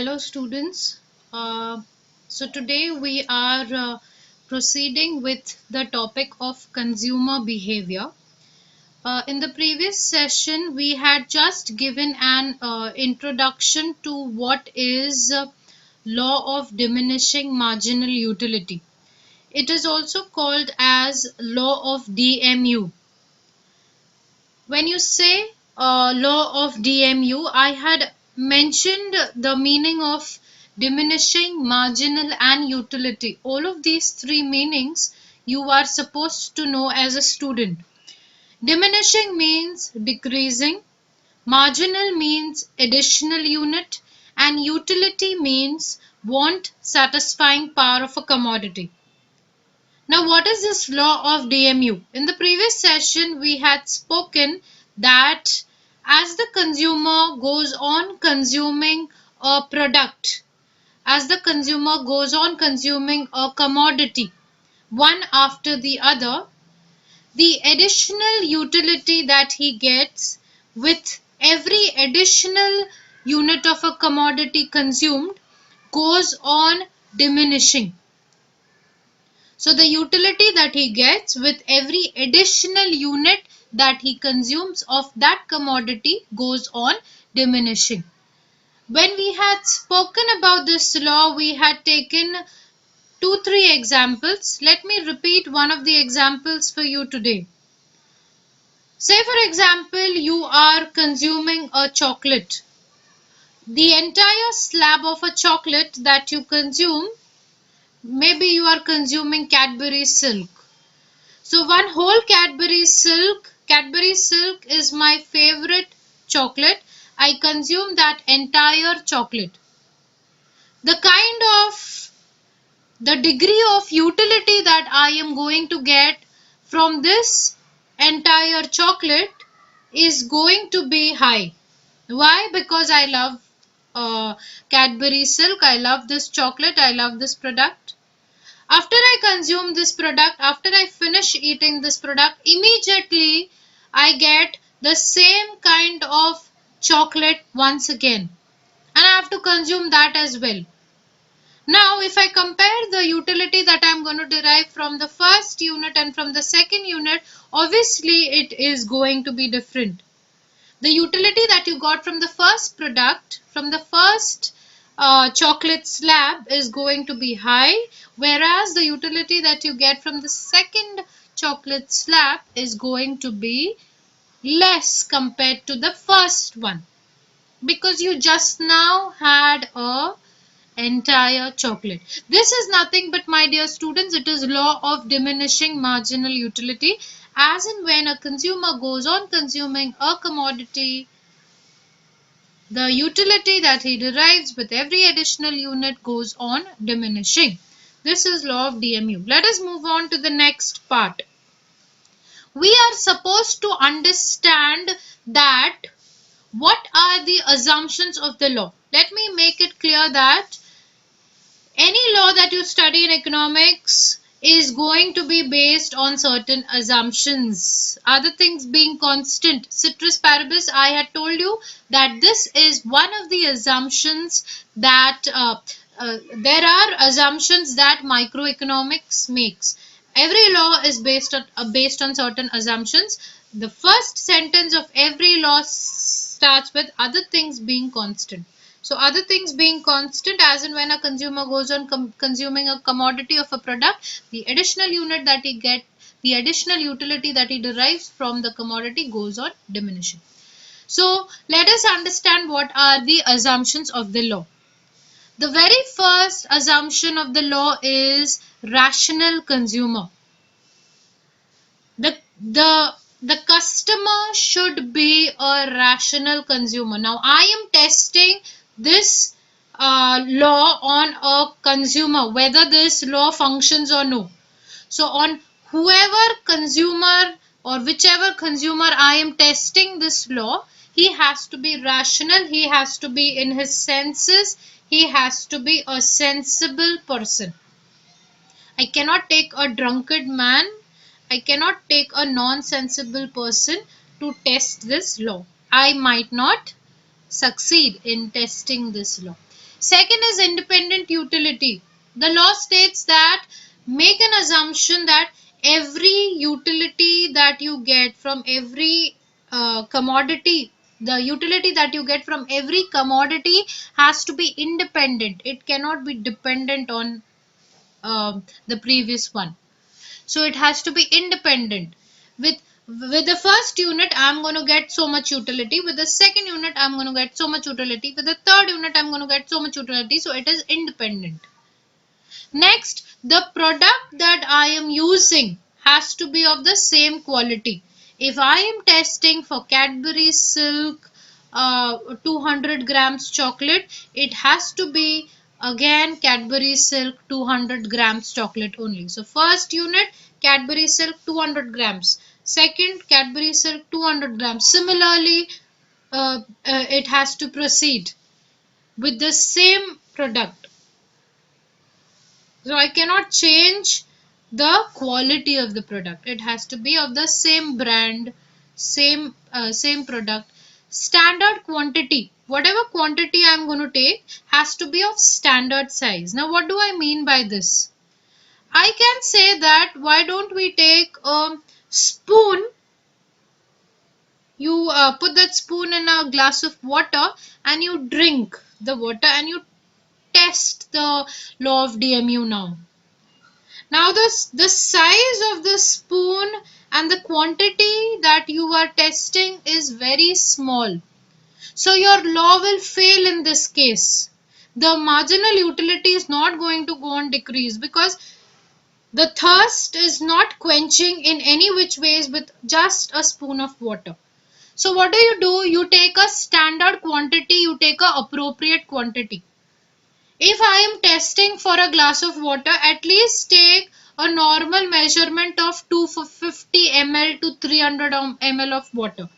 Hello students. So today we are proceeding with the topic of consumer behavior. In the previous session we had just given an introduction to what is law of diminishing marginal utility. It is also called as law of DMU. When you say law of DMU, I had mentioned the meaning of diminishing, marginal, and utility. All of these three meanings you are supposed to know as a student. Diminishing means decreasing, marginal means additional unit, and utility means want satisfying power of a commodity. Now, what is this law of DMU? In the previous session, we had spoken that as the consumer goes on consuming a product, as the consumer goes on consuming a commodity, one after the other, the additional utility that he gets with every additional unit of a commodity consumed goes on diminishing. So the utility that he gets with every additional unit that he consumes of that commodity goes on diminishing. When we had spoken about this law, we had taken 2-3 examples. Let me repeat one of the examples for you today. Say for example, you are consuming a chocolate. The entire slab of a chocolate that you consume, maybe you are consuming Cadbury Silk. So one whole Cadbury Silk is my favorite chocolate. I consume that entire chocolate. The degree of utility that I am going to get from this entire chocolate is going to be high. Why? Because I love Cadbury Silk. I love this chocolate. I love this product. After I consume this product, after I finish eating this product, immediately I get the same kind of chocolate once again. And I have to consume that as well. Now, if I compare the utility that I am going to derive from the first unit and from the second unit, obviously it is going to be different. The utility that you got from the first product, from the first chocolate slab is going to be high, whereas the utility that you get from the second chocolate slab is going to be less compared to the first one, because you just now had a entire chocolate. This is nothing but, my dear students, it is law of diminishing marginal utility. As and when a consumer goes on consuming a commodity, the utility that he derives with every additional unit goes on diminishing. This is law of DMU. Let us move on to the next part. We are supposed to understand that what are the assumptions of the law. Let me make it clear that any law that you study in economics is going to be based on certain assumptions. Other things being constant. Ceteris paribus, I had told you that this is one of the assumptions that there are assumptions that microeconomics makes. Every law is based on certain assumptions. The first sentence of every law starts with other things being constant. So other things being constant, as and when a consumer goes on consuming a commodity of a product, the additional unit that he gets, the additional utility that he derives from the commodity goes on diminishing. So let us understand what are the assumptions of the law. The very first assumption of the law is rational consumer. The customer should be a rational consumer. Now I am testing this law on a consumer, whether this law functions or no. So on whoever consumer or whichever consumer I am testing this law, he has to be rational, he has to be in his senses, he has to be a sensible person. I cannot take a drunkard man, I cannot take a non-sensible person to test this law. I might not succeed in testing this law. Second is independent utility. The law states that make an assumption that every utility that you get from every commodity, the utility that you get from every commodity has to be independent. It cannot be dependent on the previous one. So it has to be independent. With the first unit I'm going to get so much utility, with the second unit I'm going to get so much utility, with the third unit I'm going to get so much utility. So it is independent. Next, the product that I am using has to be of the same quality. If I am testing for Cadbury Silk 200 grams chocolate, it has to be again Cadbury Silk 200 grams chocolate only. So first unit Cadbury Silk 200 grams, second Cadbury Silk 200 grams. Similarly, it has to proceed with the same product. So I cannot change the quality of the product. It has to be of the same brand, same product. Standard quantity. Whatever quantity I am going to take has to be of standard size. Now what do I mean by this? I can say that why don't we take a spoon. You put that spoon in a glass of water and you drink the water and you test the law of DMU now. Now the size of the spoon and the quantity that you are testing is very small. So your law will fail in this case. The marginal utility is not going to go on decrease because the thirst is not quenching in any which ways with just a spoon of water. So what do? You take a standard quantity, you take a appropriate quantity. If I am testing for a glass of water, at least take a normal measurement of 250 ml to 300 ml of water.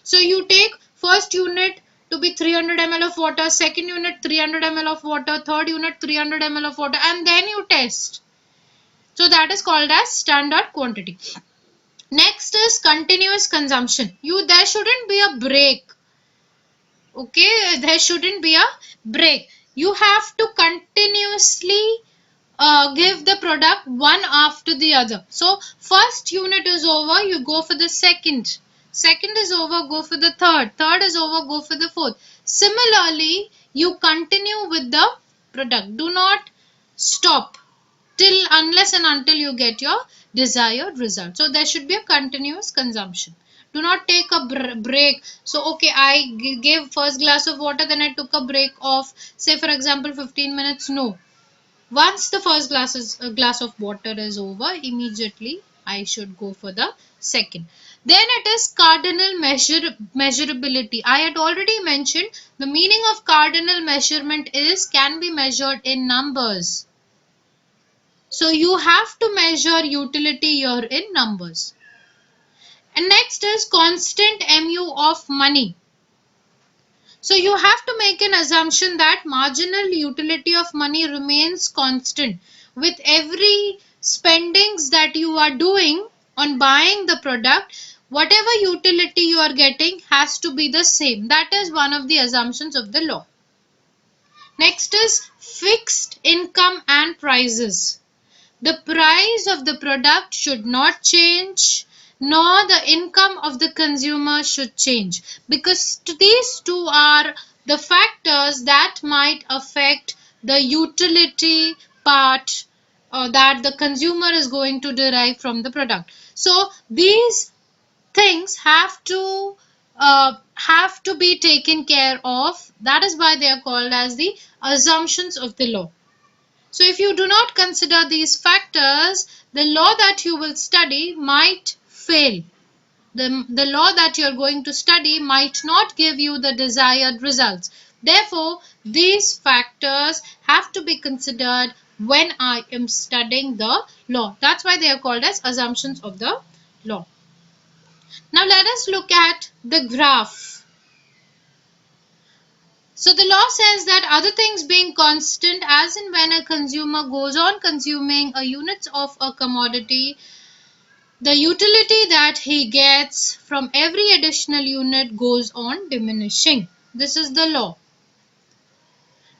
So you take first unit to be 300 ml of water, second unit 300 ml of water, third unit 300 ml of water, and then you test. So that is called as standard quantity. Next is continuous consumption. There shouldn't be a break. Okay, there shouldn't be a break. You have to continuously give the product one after the other. So first unit is over, you go for the second. Second is over, go for the third. Third is over, go for the fourth. Similarly, you continue with the product. Do not stop till unless and until you get your desired result. So there should be a continuous consumption. Do not take a break. So okay, I gave first glass of water, then I took a break of say for example 15 minutes. No. Once the first glass of water is over, immediately I should go for the second. Then it is cardinal measurability. I had already mentioned the meaning of cardinal measurement is can be measured in numbers. So you have to measure utility here in numbers. And next is constant MU of money. So you have to make an assumption that marginal utility of money remains constant. With every spendings that you are doing on buying the product, whatever utility you are getting has to be the same. That is one of the assumptions of the law. Next is fixed income and prices. The price of the product should not change, nor the income of the consumer should change, because these two are the factors that might affect the utility part that the consumer is going to derive from the product. So these things have to be taken care of. That is why they are called as the assumptions of the law. So if you do not consider these factors, the law that you will study might fail. The law that you are going to study might not give you the desired results. Therefore, these factors have to be considered when I am studying the law. That's why they are called as assumptions of the law. Now let us look at the graph. So the law says that other things being constant, as in when a consumer goes on consuming a units of a commodity, the utility that he gets from every additional unit goes on diminishing. This is the law.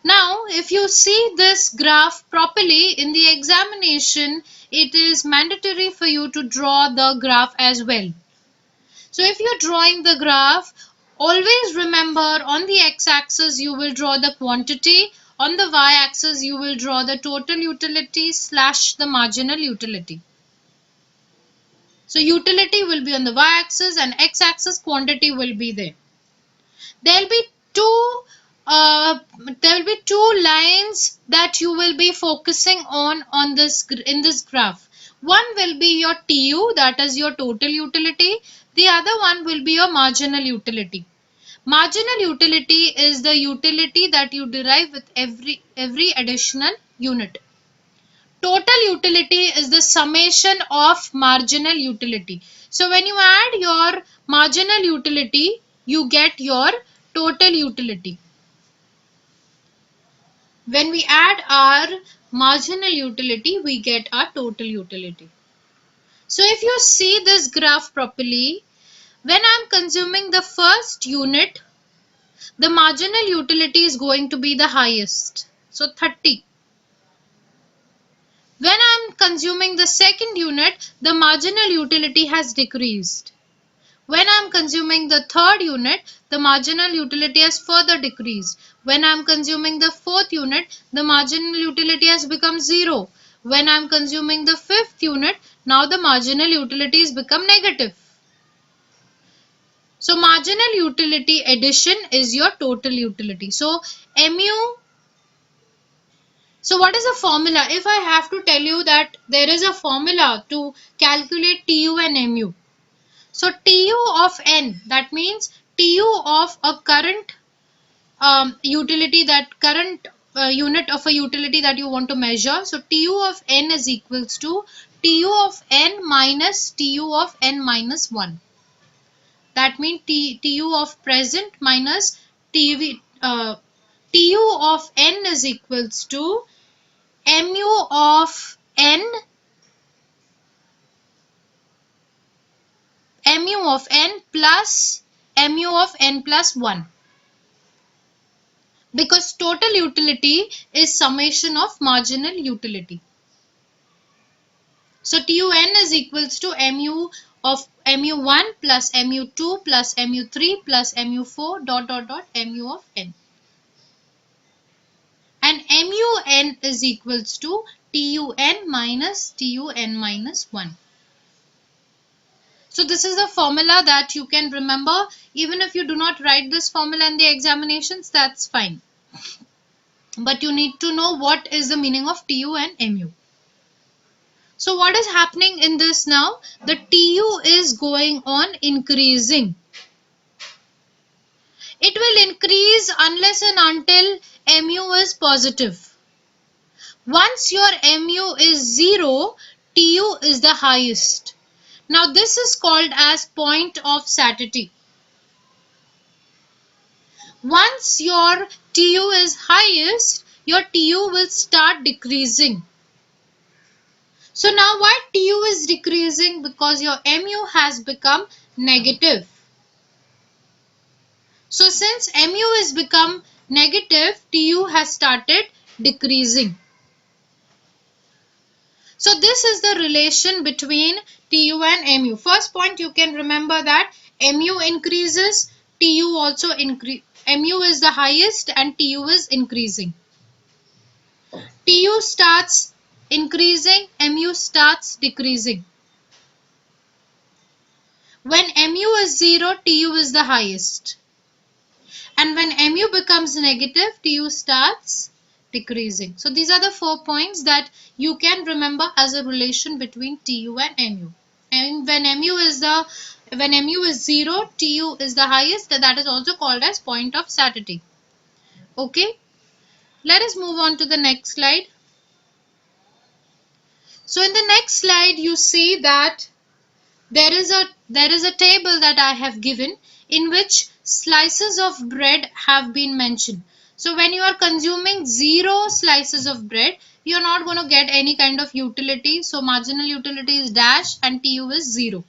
Now if you see this graph properly in the examination, it is mandatory for you to draw the graph as well. So if you're drawing the graph, always remember on the x-axis you will draw the quantity, on the y-axis you will draw the total utility / the marginal utility. So utility will be on the y-axis and x-axis quantity will be there. There'll be two lines that you will be focusing on this in this graph. One will be your TU, that is your total utility. The other one will be your marginal utility. Marginal utility is the utility that you derive with every additional unit. Total utility is the summation of marginal utility. So when you add your marginal utility, you get your total utility. When we add our marginal utility, we get our total utility. So if you see this graph properly, when I am consuming the first unit, the marginal utility is going to be the highest. So 30. When I am consuming the second unit, the marginal utility has decreased. When I am consuming the third unit, the marginal utility has further decreased. When I am consuming the fourth unit, the marginal utility has become 0. When I am consuming the fifth unit, now the marginal utility has become negative. So marginal utility addition is your total utility. So mu. So what is the formula? If I have to tell you that there is a formula to calculate TU and mu. So TU of n, that means TU of a current utility, that current unit of a utility that you want to measure. So TU of n is equals to TU of n minus TU of n minus 1. That means TU of present minus TU of n is equals to mu of n plus mu of n plus 1, because total utility is summation of marginal utility. So TUN is equals to mu of mu1 plus mu2 plus mu3 plus mu4 ... mu of n, and mun is equals to TUN minus TUN minus 1. So this is the formula that you can remember. Even if you do not write this formula in the examinations, that's fine. But you need to know what is the meaning of TU and mu. So what is happening in this now? The TU is going on increasing. It will increase unless and until mu is positive. Once your mu is 0, TU is the highest. Now this is called as point of satiety. Once your TU is highest, your TU will start decreasing. So now why TU is decreasing? Because your mu has become negative. So since mu has become negative, TU has started decreasing. So this is the relation between TU and mu. First point, you can remember that mu increases, TU also increase. Mu is the highest and TU is increasing. TU starts increasing, mu starts decreasing. When mu is 0, TU is the highest. And when mu becomes negative, TU starts decreasing. So these are the 4 points that you can remember as a relation between TU and mu. And when mu is 0, TU is the highest. That is also called as point of satiety. Okay. Let us move on to the next slide. So in the next slide, you see that there is a table that I have given in which slices of bread have been mentioned. So when you are consuming 0 slices of bread, you are not going to get any kind of utility. So marginal utility is dash and TU is 0.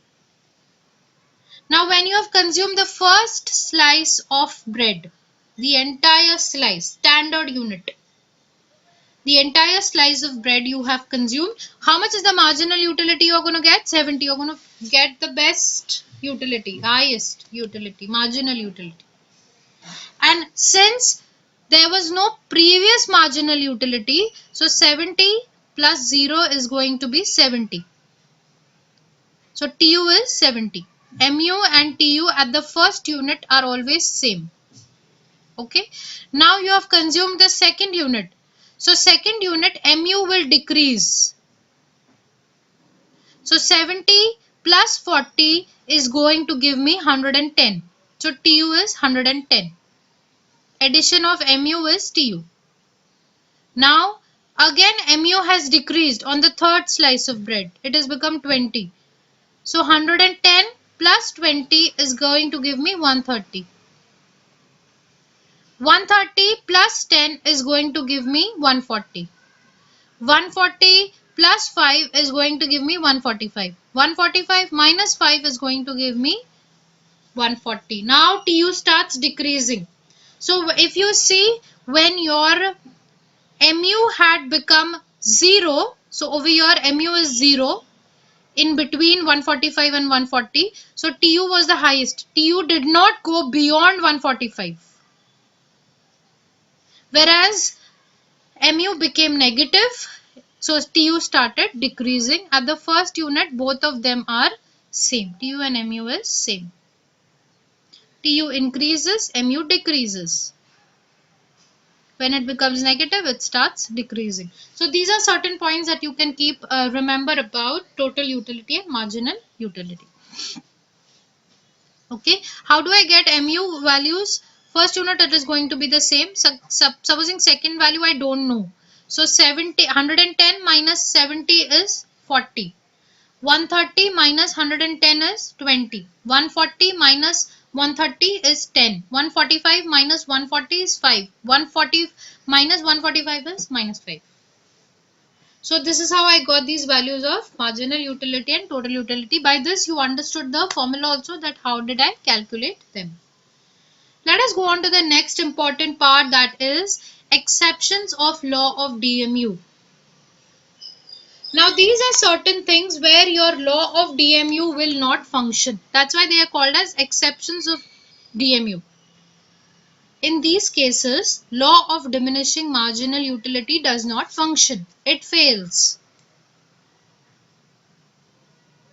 Now when you have consumed the first slice of bread, the entire slice, standard unit, The entire slice of bread you have consumed. How much is the marginal utility you're going to get? 70. You're going to get the best utility, highest utility, marginal utility. And since there was no previous marginal utility, so 70 plus 0 is going to be 70. So TU is 70. MU and TU at the first unit are always same. Okay. Now you have consumed the second unit. So second unit MU will decrease. So 70 plus 40 is going to give me 110. So TU is 110. Addition of MU is TU. Now again MU has decreased on the third slice of bread. It has become 20. So 110 plus 20 is going to give me 130. 130 plus 10 is going to give me 140. 140 plus 5 is going to give me 145. 145 minus 5 is going to give me 140. Now TU starts decreasing. So if you see, when your MU had become 0, so over here MU is 0 in between 145 and 140. So TU was the highest. TU did not go beyond 145. Whereas MU became negative. So TU started decreasing. At the first unit, both of them are same. TU and MU is same. TU increases, MU decreases. When it becomes negative, it starts decreasing. So these are certain points that you can keep remember about total utility and marginal utility. Okay, how do I get MU values? First unit, it is going to be the same. Supposing second value I don't know. So 110 minus 70 is 40. 130 minus 110 is 20. 140 minus 130 is 10. 145 minus 140 is 5. 140 minus 145 is minus 5. So this is how I got these values of marginal utility and total utility. By this you understood the formula also, that how did I calculate them. Let us go on to the next important part, that is exceptions of law of DMU. Now these are certain things where your law of DMU will not function. That's why they are called as exceptions of DMU. In these cases, law of diminishing marginal utility does not function. It fails.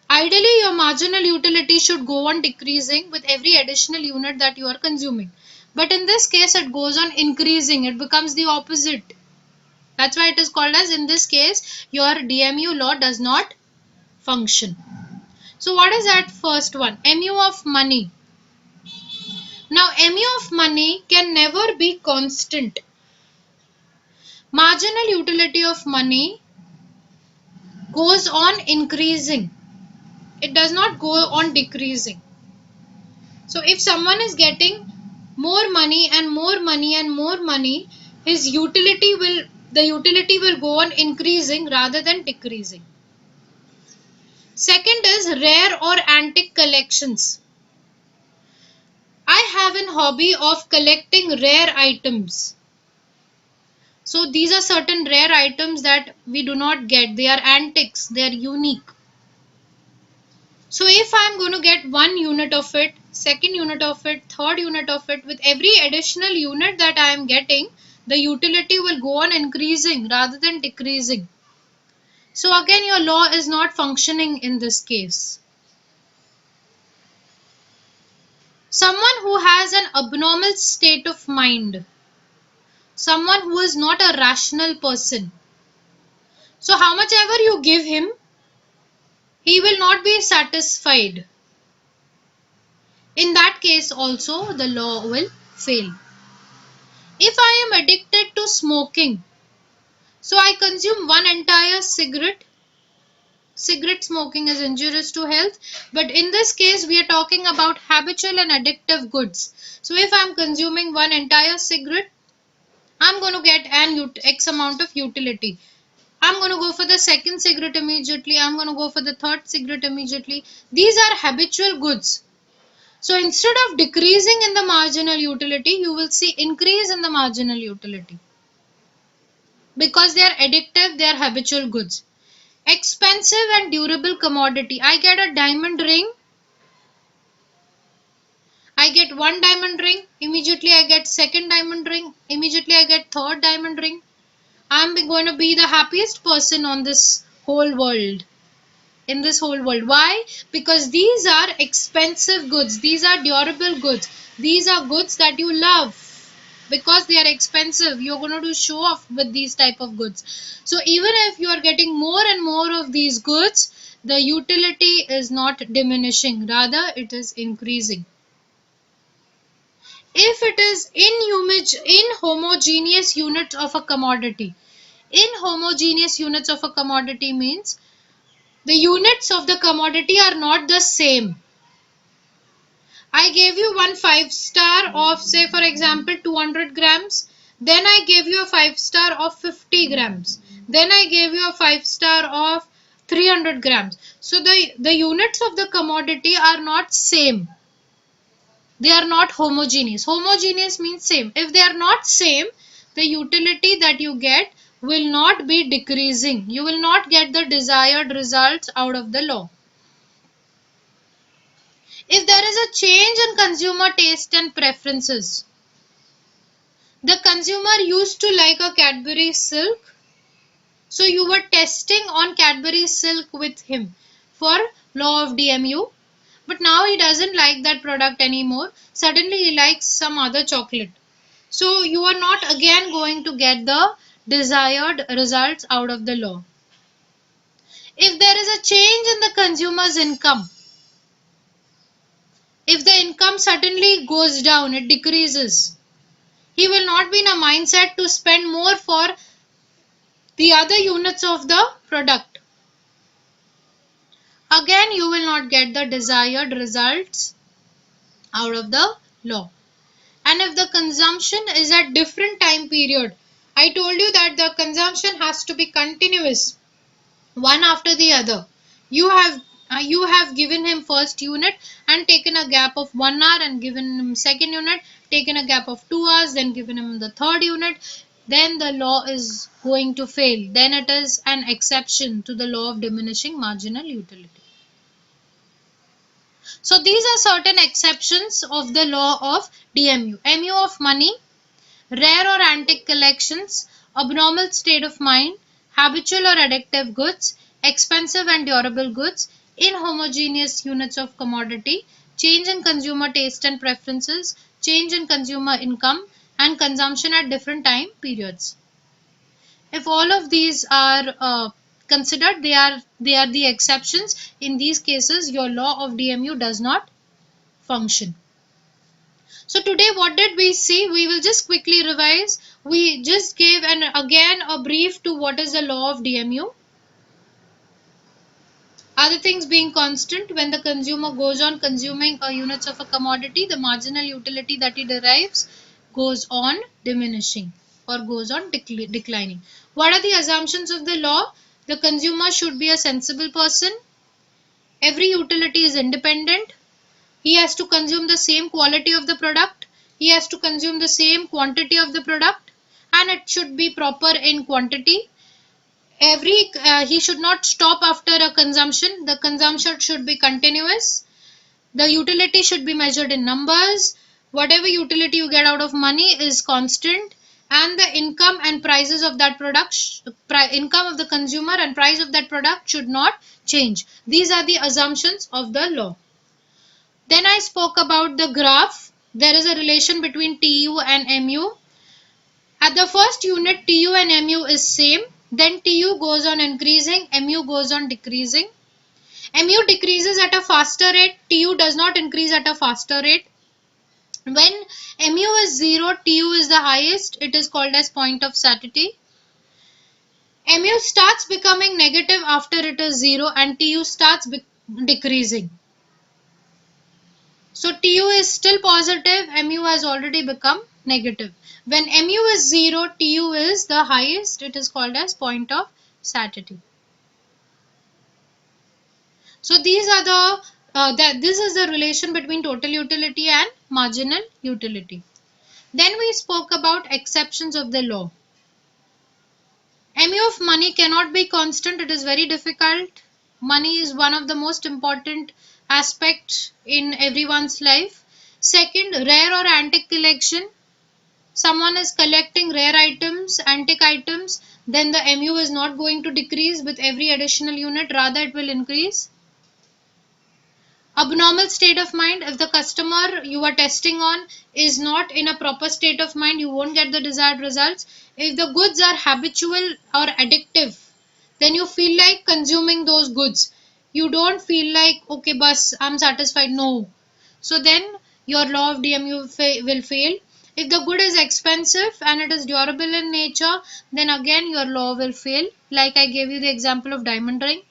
Ideally, your marginal utility should go on decreasing with every additional unit that you are consuming. But in this case, it goes on increasing. It becomes the opposite. That's why it is called as, in this case, your DMU law does not function. So what is that first one? MU of money. Now MU of money can never be constant. Marginal utility of money goes on increasing. It does not go on decreasing. So if someone is getting more money and more money and more money, the utility will go on increasing rather than decreasing. Second is rare or antique collections. I have an hobby of collecting rare items. So these are certain rare items that we do not get. They are antiques. They are unique. So if I am going to get one unit of it, second unit of it, third unit of it, with every additional unit that I am getting, the utility will go on increasing rather than decreasing. So again, your law is not functioning in this case. Someone who has an abnormal state of mind, someone who is not a rational person. So how much ever you give him, he will not be satisfied. In that case also, the law will fail. If I am addicted to smoking, so I consume one entire cigarette. Cigarette smoking is injurious to health, but in this case we are talking about habitual and addictive goods. So if I am consuming one entire cigarette, I am going to get an X amount of utility. I am going to go for the second cigarette immediately. I am going to go for the third cigarette immediately. These are habitual goods. So instead of decreasing in the marginal utility, you will see increase in the marginal utility. because they are addictive, they are habitual goods. Expensive and durable commodity. I get a diamond ring. I get one diamond ring. Immediately I get second diamond ring. Immediately I get third diamond ring. I'm going to be the happiest person on this whole world. In this whole world. Why? Because these are expensive goods. These are durable goods. These are goods that you love. Because they are expensive, you're going to do show off with these type of goods. So even if you are getting more and more of these goods, the utility is not diminishing, rather it is increasing. If it is in homogeneous units of a commodity, inhomogeneous units of a commodity means the units of the commodity are not the same. I gave you one 5-star of, say for example, 200 grams. Then I gave you a 5-star of 50 grams. Then I gave you a 5-star of 300 grams. So the units of the commodity are not same. They are not homogeneous. Homogeneous means same. If they are not same, the utility that you get will not be decreasing. You will not get the desired results out of the law. If there is a change in consumer taste and preferences, the consumer used to like a Cadbury silk, so you were testing on Cadbury silk with him for law of DMU, but now he doesn't like that product anymore. Suddenly he likes some other chocolate. So you are not again going to get the desired results out of the law. If there is a change in the consumer's income, if the income suddenly goes down, it decreases, he will not be in a mindset to spend more for the other units of the product. Again, you will not get the desired results out of the law. And if the consumption is at different time period, I told you that the consumption has to be continuous, one after the other. You have given him first unit and taken a gap of 1 hour and given him second unit, taken a gap of 2 hours, then given him the third unit, then the law is going to fail. Then it is an exception to the law of diminishing marginal utility. So these are certain exceptions of the law of DMU. MU of money, rare or antique collections, abnormal state of mind, habitual or addictive goods, expensive and durable goods, inhomogeneous units of commodity, change in consumer taste and preferences, change in consumer income, and consumption at different time periods. If all of these are considered, they are the exceptions. In these cases, your law of DMU does not function. So today what did we see? We will just quickly revise. We just gave again a brief to what is the law of DMU. Other things being constant, when the consumer goes on consuming units of a commodity, the marginal utility that he derives goes on diminishing or goes on declining. What are the assumptions of the law? The consumer should be a sensible person. Every utility is independent. He has to consume the same quality of the product. He has to consume the same quantity of the product, and it should be proper in quantity. He should not stop after a consumption. The consumption should be continuous. The utility should be measured in numbers. Whatever utility you get out of money is constant, and the income and prices of that product, income of the consumer and price of that product should not change. These are the assumptions of the law. Then I spoke about the graph. There is a relation between TU and MU. At the first unit, TU and MU is same. Then TU goes on increasing, MU goes on decreasing. MU decreases at a faster rate, TU does not increase at a faster rate. When MU is 0, TU is the highest. It is called as point of satiety. MU starts becoming negative after it is 0 and TU starts decreasing. So TU is still positive, MU has already become negative. When MU is 0, TU is the highest. It is called as point of satiety. So these are this is the relation between total utility and marginal utility. Then we spoke about exceptions of the law. MU of money cannot be constant. It is very difficult. Money is one of the most important aspects in everyone's life. Second, rare or antique collection. Someone is collecting rare items, antique items, then the MU is not going to decrease with every additional unit, rather it will increase. Abnormal state of mind, if the customer you are testing on is not in a proper state of mind, you won't get the desired results. If the goods are habitual or addictive, then you feel like consuming those goods. You don't feel like, okay, bus, I'm satisfied. No. So then your law of DMU will fail. If the good is expensive and it is durable in nature, then again your law will fail. Like I gave you the example of diamond ring.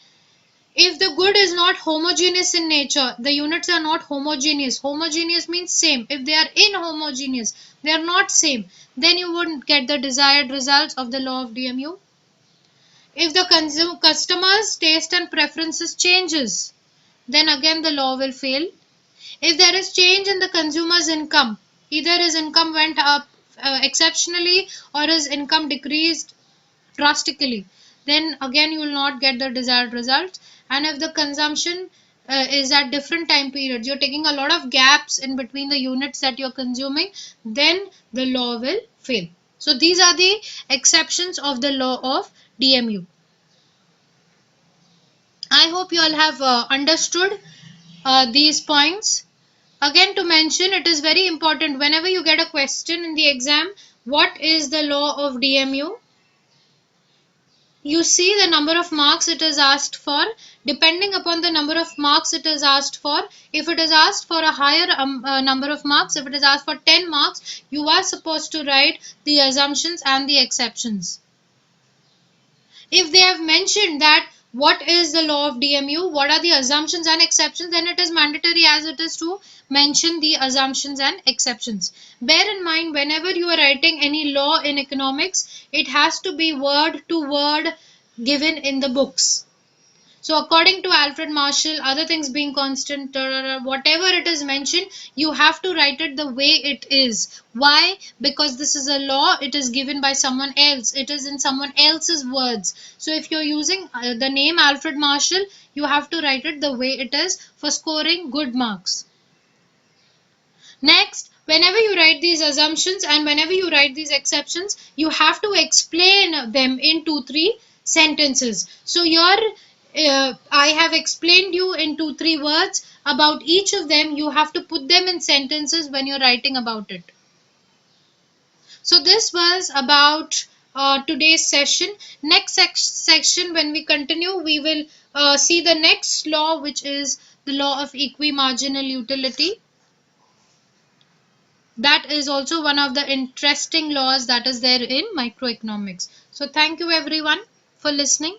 If the good is not homogeneous in nature, the units are not homogeneous. Homogeneous means same. If they are inhomogeneous, they are not same, then you wouldn't get the desired results of the law of DMU. If the customer's taste and preferences changes, then again the law will fail. If there is change in the consumer's income, either his income went up exceptionally or his income decreased drastically, then again you will not get the desired results. And if the consumption is at different time periods, you're taking a lot of gaps in between the units that you're consuming, then the law will fail. So these are the exceptions of the law of DMU. I hope you all have understood these points. Again, to mention, it is very important whenever you get a question in the exam, what is the law of DMU? You see the number of marks it is asked for. Depending upon the number of marks it is asked for, if it is asked for a higher number of marks, if it is asked for 10 marks, you are supposed to write the assumptions and the exceptions. If they have mentioned that what is the law of DMU, what are the assumptions and exceptions, then it is mandatory as it is to mention the assumptions and exceptions. Bear in mind, whenever you are writing any law in economics, it has to be word to word given in the books. So according to Alfred Marshall, other things being constant, whatever it is mentioned, you have to write it the way it is. Why? Because this is a law, it is given by someone else. It is in someone else's words. So if you're using the name Alfred Marshall, you have to write it the way it is for scoring good marks. Next, whenever you write these assumptions and whenever you write these exceptions, you have to explain them in 2-3 sentences. So here I have explained you in 2-3 words about each of them. You have to put them in sentences when you're writing about it. So this was about today's session. Next section, when we continue, we will see the next law, which is the law of equimarginal utility. That is also one of the interesting laws that is there in microeconomics. So thank you everyone for listening.